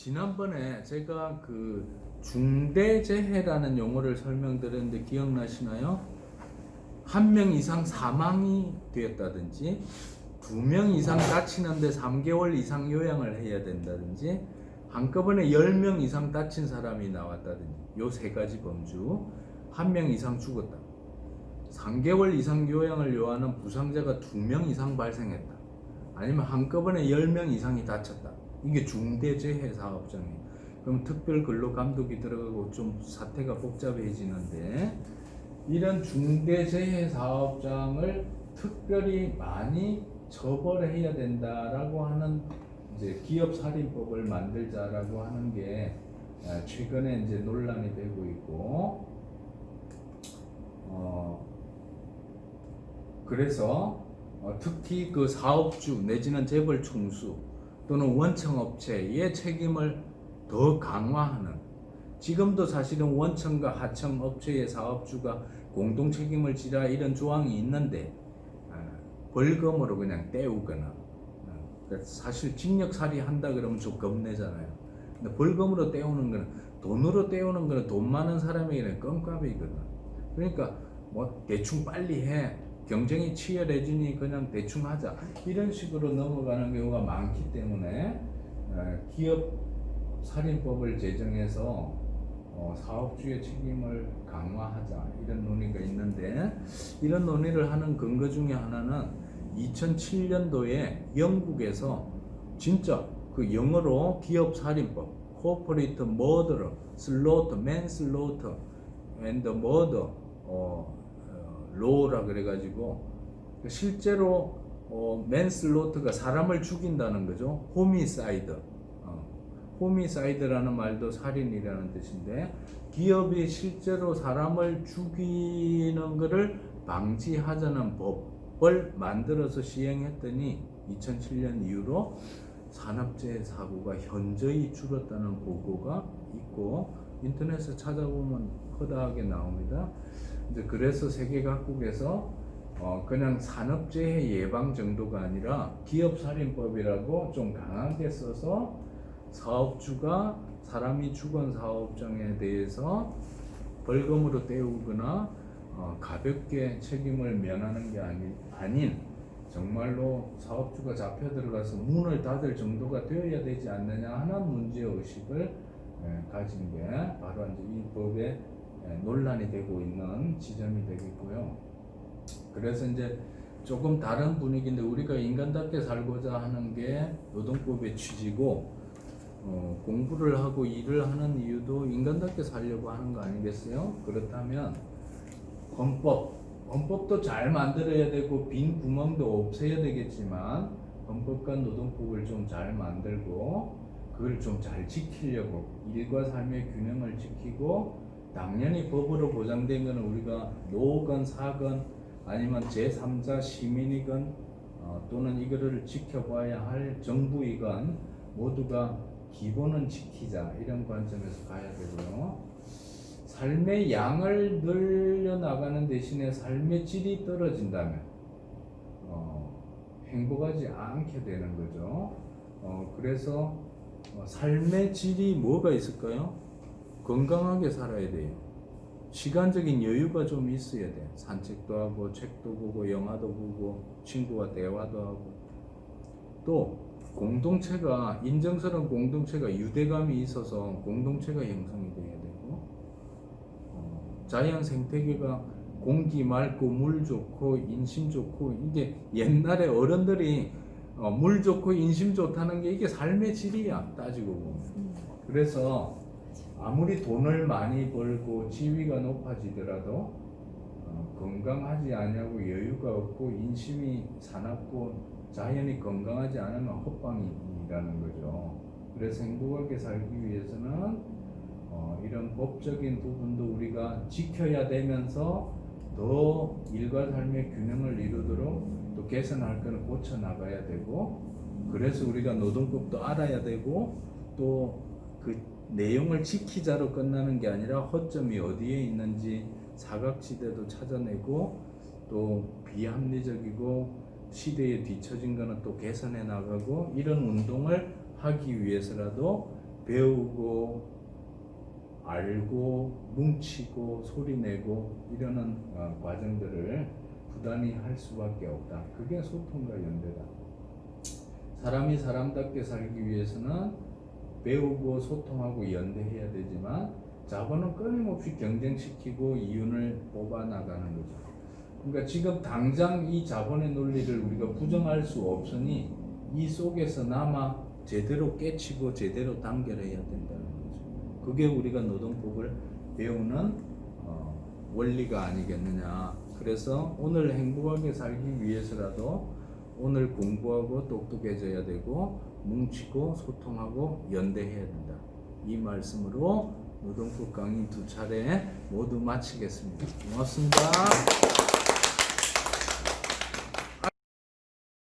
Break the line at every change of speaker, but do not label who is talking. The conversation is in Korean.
지난번에 제가 그 중대재해라는 용어를 설명드렸는데 기억나시나요? 한 명 이상 사망이 되었다든지 2명 이상 다치는데 3개월 이상 요양을 해야 된다든지 한꺼번에 10명 이상 다친 사람이 나왔다든지 요 세 가지 범주, 1명 이상 죽었다, 3개월 이상 요양을 요하는 부상자가 2명 이상 발생했다, 아니면 한꺼번에 10명 이상이 다쳤다. 이게 중대재해 사업장이에요. 그럼 특별근로감독이 들어가고 좀 사태가 복잡해지는데, 이런 중대재해 사업장을 특별히 많이 처벌해야 된다라고 하는 이제 기업살인법을 만들자라고 하는 게 최근에 이제 논란이 되고 있고, 그래서 특히 그 사업주 내지는 재벌 총수 또는 원청업체의 책임을 더 강화하는, 지금도 사실은 원청과 하청 업체의 사업주가 공동 책임을 지라 이런 조항이 있는데 벌금으로 그냥 떼우거나, 사실 징역살이 한다 그러면 좀 겁내잖아요. 근데 벌금으로 떼우는 거는, 돈으로 떼우는 거는 돈 많은 사람에게는 껌값이거든. 그러니까 뭐 대충 빨리 해, 경쟁이 치열해지니 그냥 대충 하자, 이런 식으로 넘어가는 경우가 많기 때문에 기업 살인법을 제정해서 사업주의 책임을 강화하자, 이런 논의가 있는데, 이런 논의를 하는 근거 중에 하나는 2007년도에 영국에서 진짜 그 영어로 기업 살인법, Corporate Murder, Slaughter, Manslaughter and Murder law라 그래가지고, 실제로 manslaught가 사람을 죽인다는 거죠. homicide, homicide라는 말도 살인이라는 뜻인데, 기업이 실제로 사람을 죽이는 것을 방지하자는 법을 만들어서 시행했더니 2007년 이후로 산업재해 사고가 현저히 줄었다는 보고가 있고, 인터넷에 찾아보면 허다하게 나옵니다. 이제 그래서 세계 각국에서 그냥 산업재해 예방 정도가 아니라 기업살인법이라고 좀 강하게 써서 사업주가 사람이 죽은 사업장에 대해서 벌금으로 떼우거나 가볍게 책임을 면하는 게 아닌 정말로 사업주가 잡혀 들어가서 문을 닫을 정도가 되어야 되지 않느냐 하는 문제의식을 가진 게 바로 이제 이 법에 논란이 되고 있는 지점이 되겠고요. 그래서 이제 조금 다른 분위기인데, 우리가 인간답게 살고자 하는 게 노동법의 취지고, 공부를 하고 일을 하는 이유도 인간답게 살려고 하는 거 아니겠어요? 그렇다면 헌법도 잘 만들어야 되고 빈 구멍도 없애야 되겠지만, 헌법과 노동법을 좀 잘 만들고 그걸 좀 잘 지키려고, 일과 삶의 균형을 지키고, 당연히 법으로 보장된 것은 우리가 노건 사건 아니면 제3자 시민이건 또는 이거를 지켜봐야 할 정부이건 모두가 기본은 지키자, 이런 관점에서 가야 되고요. 삶의 양을 늘려나가는 대신에 삶의 질이 떨어진다면 행복하지 않게 되는 거죠. 그래서 삶의 질이 뭐가 있을까요? 건강하게 살아야 돼요. 시간적인 여유가 좀 있어야 돼. 산책도 하고 책도 보고 영화도 보고 친구와 대화도 하고, 또 공동체가, 인정스러운 공동체가 유대감이 있어서 공동체가 형성이 돼야 되고, 자연 생태계가 공기 맑고 물 좋고 인심 좋고, 이게 옛날에 어른들이 물 좋고 인심 좋다는 게 이게 삶의 질이야, 따지고 보면. 그래서 아무리 돈을 많이 벌고 지위가 높아지더라도 건강하지 않냐고 여유가 없고 인심이 사납고 자연이 건강하지 않으면 헛방이라는 거죠. 그래서 행복하게 살기 위해서는 이런 법적인 부분도 우리가 지켜야 되면서 더 일과 삶의 균형을 이루도록 또 개선할 거는 고쳐 나가야 되고, 그래서 우리가 노동법도 알아야 되고, 또 그 내용을 지키자로 끝나는 게 아니라 허점이 어디에 있는지 사각지대도 찾아내고, 또 비합리적이고 시대에 뒤처진 거는 또 개선해 나가고, 이런 운동을 하기 위해서라도 배우고 알고 뭉치고 소리내고 이러는 과정들을 부단히 할 수밖에 없다. 그게 소통과 연대다. 사람이 사람답게 살기 위해서는 배우고 소통하고 연대해야 되지만 자본은 끊임없이 경쟁시키고 이윤을 뽑아 나가는 거죠. 그러니까 지금 당장 이 자본의 논리를 우리가 부정할 수 없으니 이 속에서 남아 제대로 깨치고 제대로 단결해야 된다는 거죠. 그게 우리가 노동법을 배우는 원리가 아니겠느냐. 그래서 오늘 행복하게 살기 위해서라도 오늘 공부하고 똑똑해져야 되고 뭉치고 소통하고 연대해야 된다. 이 말씀으로 노동법 강의 2차례 모두 마치겠습니다. 고맙습니다.